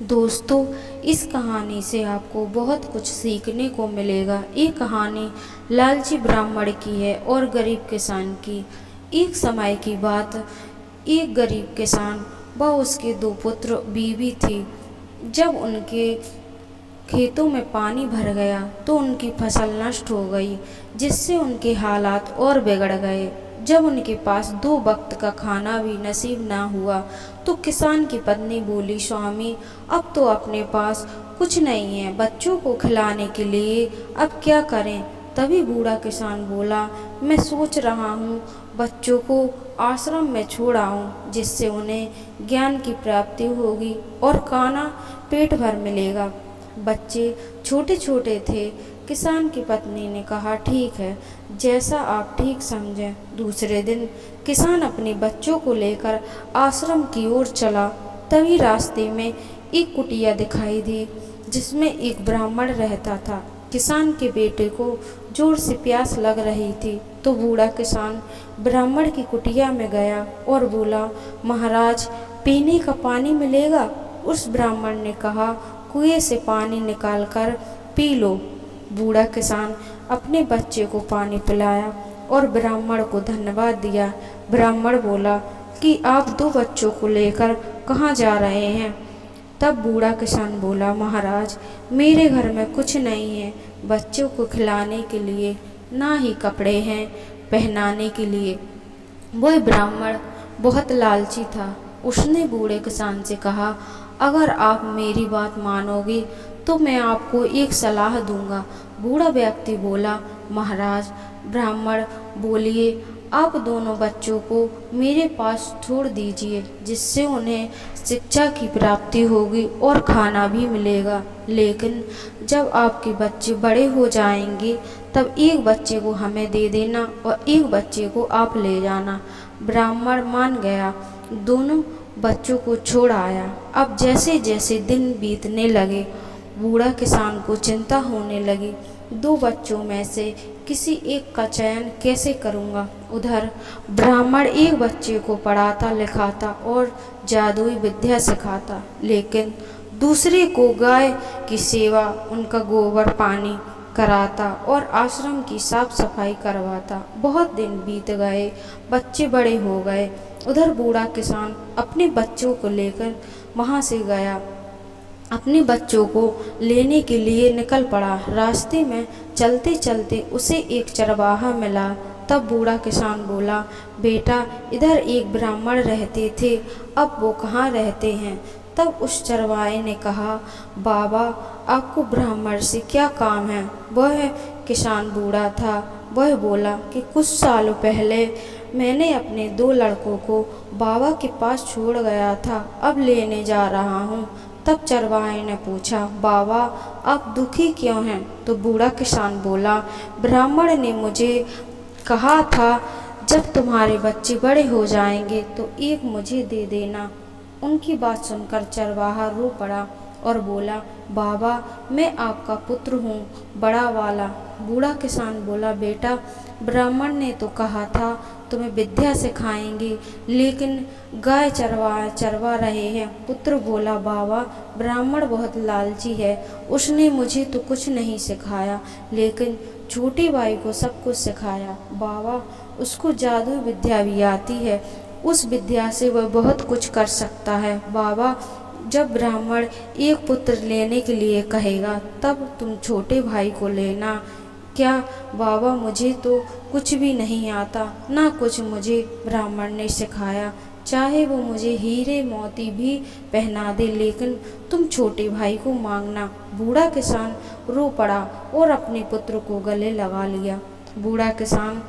दोस्तों, इस कहानी से आपको बहुत कुछ सीखने को मिलेगा। ये कहानी लालची ब्राह्मण की है और गरीब किसान की। एक समय की बात, एक गरीब किसान व उसके दो पुत्र बीवी थी। जब उनके खेतों में पानी भर गया तो उनकी फसल नष्ट हो गई, जिससे उनके हालात और बिगड़ गए। जब उनके पास दो वक्त का खाना भी नसीब ना हुआ तो किसान की पत्नी बोली, स्वामी, अब तो अपने पास कुछ नहीं है बच्चों को खिलाने के लिए, अब क्या करें। तभी बूढ़ा किसान बोला, मैं सोच रहा हूँ बच्चों को आश्रम में छोड़ आऊँ, जिससे उन्हें ज्ञान की प्राप्ति होगी और खाना पेट भर मिलेगा। बच्चे छोटे छोटे थे। किसान की पत्नी ने कहा, ठीक है, जैसा आप ठीक समझें। दूसरे दिन किसान अपने बच्चों को लेकर आश्रम की ओर चला। तभी रास्ते में एक कुटिया दिखाई दी, जिसमें एक ब्राह्मण रहता था। किसान के बेटे को जोर से प्यास लग रही थी, तो बूढ़ा किसान ब्राह्मण की कुटिया में गया और बोला, महाराज, पीने का पानी मिलेगा। उस ब्राह्मण ने कहा, कुएं से पानी निकालकर पी लो। बूढ़ा किसान अपने बच्चे को पानी पिलाया और ब्राह्मण को धन्यवाद दिया। ब्राह्मण बोला कि आप दो बच्चों को लेकर कहाँ जा रहे हैं। तब बूढ़ा किसान बोला, महाराज, मेरे घर में कुछ नहीं है बच्चों को खिलाने के लिए, ना ही कपड़े हैं पहनाने के लिए। वह ब्राह्मण बहुत लालची था। उसने बूढ़े किसान से कहा, अगर आप मेरी बात मानोगे तो मैं आपको एक सलाह दूंगा। बूढ़ा व्यक्ति बोला, महाराज। ब्राह्मण बोलिए, आप दोनों बच्चों को मेरे पास छोड़ दीजिए, जिससे उन्हें शिक्षा की प्राप्ति होगी और खाना भी मिलेगा। लेकिन जब आपके बच्चे बड़े हो जाएंगे तब एक बच्चे को हमें दे देना और एक बच्चे को आप ले जाना। ब्राह्मण मान गया, दोनों बच्चों को छोड़ आया। अब जैसे जैसे दिन बीतने लगे, बूढ़ा किसान को चिंता होने लगी, दो बच्चों में से किसी एक का चयन कैसे करूँगा। उधर ब्राह्मण एक बच्चे को पढ़ाता लिखाता और जादुई विद्या सिखाता, लेकिन दूसरे को गाय की सेवा, उनका गोबर पानी कराता और आश्रम की साफ सफाई करवाता। बहुत दिन बीत गए, बच्चे बड़े हो गए। उधर बूढ़ा किसान अपने बच्चों को लेकर वहाँ से गया। अपने बच्चों को लेने के लिए निकल पड़ा। रास्ते में चलते चलते उसे एक चरवाहा मिला। तब बूढ़ा किसान बोला, बेटा, इधर एक ब्राह्मण रहते थे, अब वो कहाँ रहते हैं। तब उस चरवाहे ने कहा, बाबा, आपको ब्राह्मण से क्या काम है। वह किसान बूढ़ा था। वह बोला कि कुछ सालों पहले मैंने अपने दो लड़कों को बाबा के पास छोड़ गया था, अब लेने जा रहा हूँ। तब चरवाहे ने पूछा, बाबा, आप दुखी क्यों हैं। तो बूढ़ा किसान बोला, ब्राह्मण ने मुझे कहा था जब तुम्हारे बच्चे बड़े हो जाएंगे तो एक मुझे दे देना। उनकी बात सुनकर चरवाहा रो पड़ा और बोला, बाबा, मैं आपका पुत्र हूँ, बड़ा वाला। बूढ़ा किसान बोला, बेटा, ब्राह्मण ने तो कहा था तुम्हें विद्या सिखाएंगे, लेकिन गाय चरवा रहे हैं। पुत्र बोला, बाबा, ब्राह्मण बहुत लालची है, उसने मुझे तो कुछ नहीं सिखाया, लेकिन छोटे भाई को सब कुछ सिखाया। बाबा, उसको जादू विद्या भी आती है, उस विद्या से वह बहुत कुछ कर सकता है। बाबा, जब ब्राह्मण एक पुत्र लेने के लिए कहेगा तब तुम छोटे भाई को लेना। क्या बाबा, मुझे तो कुछ भी नहीं आता, ना कुछ मुझे ब्राह्मण ने सिखाया, चाहे वो मुझे हीरे मोती भी पहना दे, लेकिन तुम छोटे भाई को मांगना। बूढ़ा किसान रो पड़ा और अपने पुत्र को गले लगा लिया। बूढ़ा किसान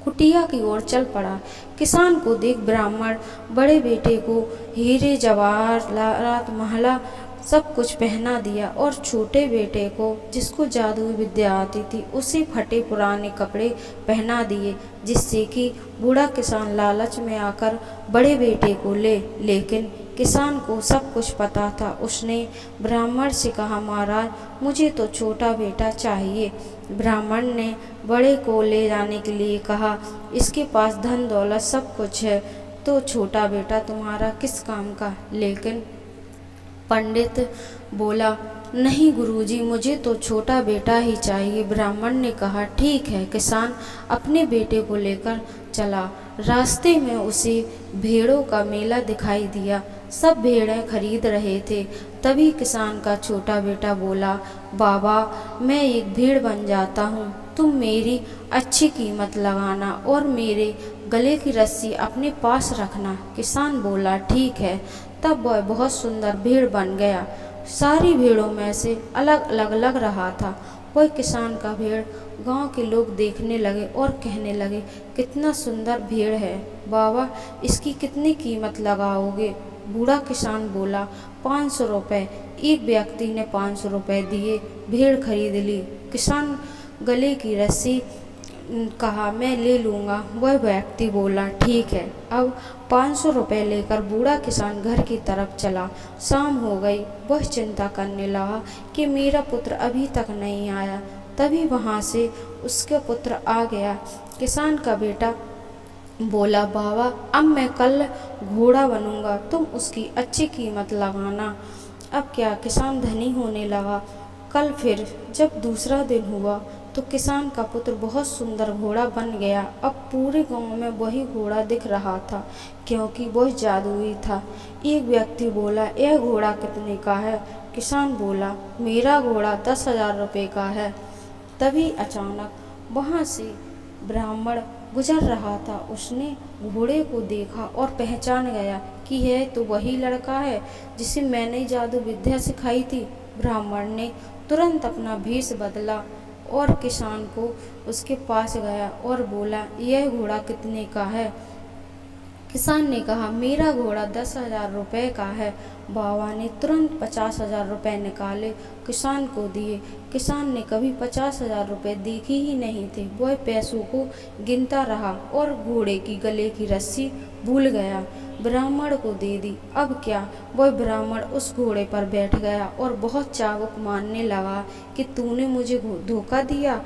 कुटिया की ओर चल पड़ा। किसान को देख ब्राह्मण बड़े बेटे को हीरे जवाहरात महला सब कुछ पहना दिया और छोटे बेटे को, जिसको जादुई विद्या आती थी, उसे फटे पुराने कपड़े पहना दिए, जिससे कि बूढ़ा किसान लालच में आकर बड़े बेटे को ले। लेकिन किसान को सब कुछ पता था। उसने ब्राह्मण से कहा, महाराज, मुझे तो छोटा बेटा चाहिए। ब्राह्मण ने बड़े को ले जाने के लिए कहा, इसके पास धन दौलत सब कुछ है, तो छोटा बेटा तुम्हारा किस काम का। लेकिन पंडित बोला, नहीं गुरुजी, मुझे तो छोटा बेटा ही चाहिए। ब्राह्मण ने कहा, ठीक है। किसान अपने बेटे को लेकर चला। रास्ते में उसे भेड़ों का मेला दिखाई दिया। सब भेड़ें खरीद रहे थे। तभी किसान का छोटा बेटा बोला, बाबा, मैं एक भेड़ बन जाता हूँ, तुम मेरी अच्छी कीमत लगाना और मेरे गले की रस्सी अपने पास रखना। किसान बोला, ठीक है। तब वह बहुत सुंदर भेड़ बन गया। सारी भेड़ों में से अलग अलग लग रहा था। वह किसान का भेड़ गांव के लोग देखने लगे और कहने लगे, कितना सुंदर भेड़ है बाबा, इसकी कितनी कीमत लगाओगे? बूढ़ा किसान बोला, 500 रुपये। एक व्यक्ति ने 500 रुपये दिए, भेड़ खरीद ली। किसान गले की रस्सी कहा, मैं ले लूँगा। वह व्यक्ति बोला, ठीक है। अब 500 रुपये लेकर बूढ़ा किसान घर की तरफ चला। शाम हो गई। वह चिंता करने लगा कि मेरा पुत्र अभी तक नहीं आया। तभी वहाँ से उसका पुत्र आ गया। किसान का बेटा बोला, बाबा, अब मैं कल घोड़ा बनूंगा, तुम उसकी अच्छी कीमत लगाना। अब क्या, किसान धनी होने लगा। कल फिर जब दूसरा दिन हुआ तो किसान का पुत्र बहुत सुंदर घोड़ा बन गया। अब पूरे गांव में वही घोड़ा दिख रहा था, क्योंकि वह जादुई था। एक व्यक्ति बोला, यह घोड़ा कितने का है? किसान बोला, मेरा घोड़ा 10,000 रुपये का है। तभी अचानक वहाँ से ब्राह्मण गुजर रहा था। उसने घोड़े को देखा और पहचान गया कि यह तो वही लड़का है जिसे मैंने जादू विद्या सिखाई थी। ब्राह्मण ने तुरंत अपना भेष बदला और किसान को उसके पास गया और बोला, यह घोड़ा कितने का है? किसान ने कहा, मेरा घोड़ा 10,000 रुपये का है। बाबा ने तुरंत 50,000 रुपये निकाले, किसान को दिए। किसान ने कभी 50,000 रुपये देखे ही नहीं थे। वह पैसों को गिनता रहा और घोड़े की गले की रस्सी भूल गया, ब्राह्मण को दे दी। अब क्या, वह ब्राह्मण उस घोड़े पर बैठ गया और बहुत चाबुक मारने लगा कि तूने मुझे धोखा दिया,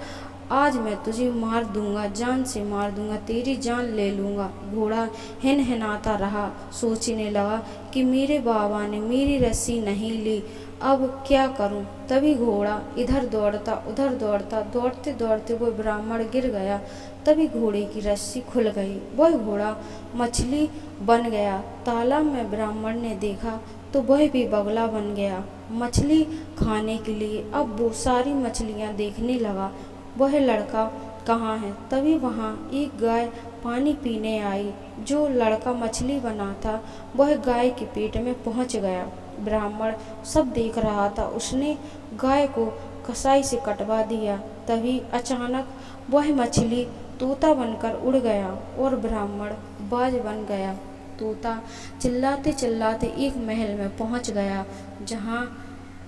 आज मैं तुझे मार दूंगा, जान से मार दूंगा, तेरी जान ले लूँगा। घोड़ा हिनहिनाता रहा, सोचने लगा कि मेरे बाबा ने मेरी रस्सी नहीं ली, अब क्या करूं? तभी घोड़ा इधर दौड़ता उधर दौड़ता, दौड़ते दौड़ते वो ब्राह्मण गिर गया। तभी घोड़े की रस्सी खुल गई, वह घोड़ा मछली बन गया। तालाब में ब्राह्मण ने देखा तो वह भी बगुला बन गया मछली खाने के लिए। अब वो सारी मछलियाँ देखने लगा, वह लड़का कहाँ है? तभी वहाँ एक गाय पानी पीने आई। जो लड़का मछली बना था वह गाय के पेट में पहुँच गया। ब्राह्मण सब देख रहा था। उसने गाय को कसाई से कटवा दिया। तभी अचानक वह मछली तोता बनकर उड़ गया और ब्राह्मण बाज बन गया। तोता चिल्लाते चिल्लाते एक महल में पहुँच गया, जहाँ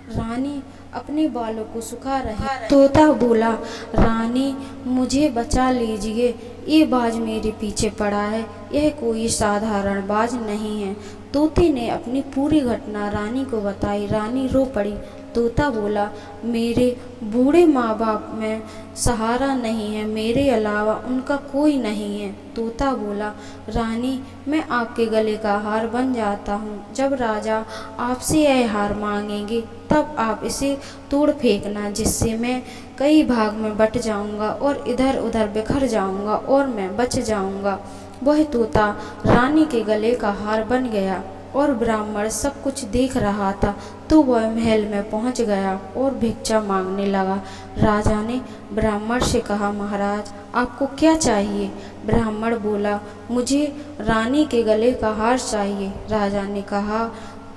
रानी अपने बालों को सुखा रही। तोता बोला, रानी, मुझे बचा लीजिए, ये बाज मेरे पीछे पड़ा है, यह कोई साधारण बाज नहीं है। तोते ने अपनी पूरी घटना रानी को बताई। रानी रो पड़ी। तोता बोला, मेरे बूढ़े माँ बाप में सहारा नहीं है, मेरे अलावा उनका कोई नहीं है। तोता बोला, रानी, मैं आपके गले का हार बन जाता हूँ। जब राजा आपसे यह हार मांगेंगे तब आप इसे तोड़ फेंकना, जिससे मैं कई भाग में बट जाऊँगा और इधर उधर बिखर जाऊँगा और मैं बच जाऊँगा। वह तोता रानी के गले का हार बन गया और ब्राह्मण सब कुछ देख रहा था। तो वह महल में पहुंच गया और भिक्षा मांगने लगा। राजा ने ब्राह्मण से कहा, महाराज, आपको क्या चाहिए? ब्राह्मण बोला, मुझे रानी के गले का हार चाहिए। राजा ने कहा,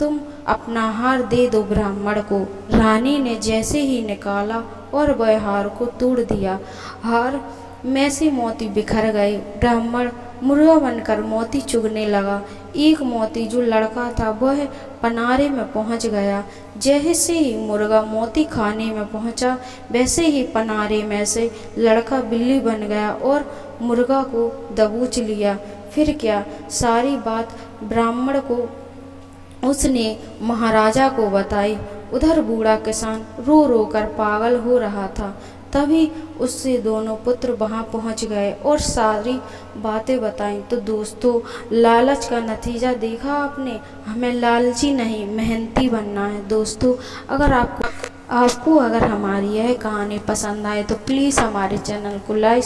तुम अपना हार दे दो ब्राह्मण को। रानी ने जैसे ही निकाला और वह हार को तोड़ दिया, हार में से मोती बिखर गए। ब्राह्मण मुर्गा बनकर मोती चुगने लगा। एक मोती जो लड़का था वह पनारे में पहुंच गया। जैसे ही मुर्गा मोती खाने में पहुंचा, वैसे ही पनारे में से लड़का बिल्ली बन गया और मुर्गा को दबोच लिया। फिर क्या, सारी बात ब्राह्मण को उसने महाराजा को बताई। उधर बूढ़ा किसान रो रो कर पागल हो रहा था। तभी उससे दोनों पुत्र वहाँ पहुँच गए और सारी बातें बताईं। तो दोस्तों, लालच का नतीजा देखा आपने। हमें लालची नहीं, मेहनती बनना है। दोस्तों, अगर आपको अगर हमारी यह कहानी पसंद आए तो प्लीज़ हमारे चैनल को लाइक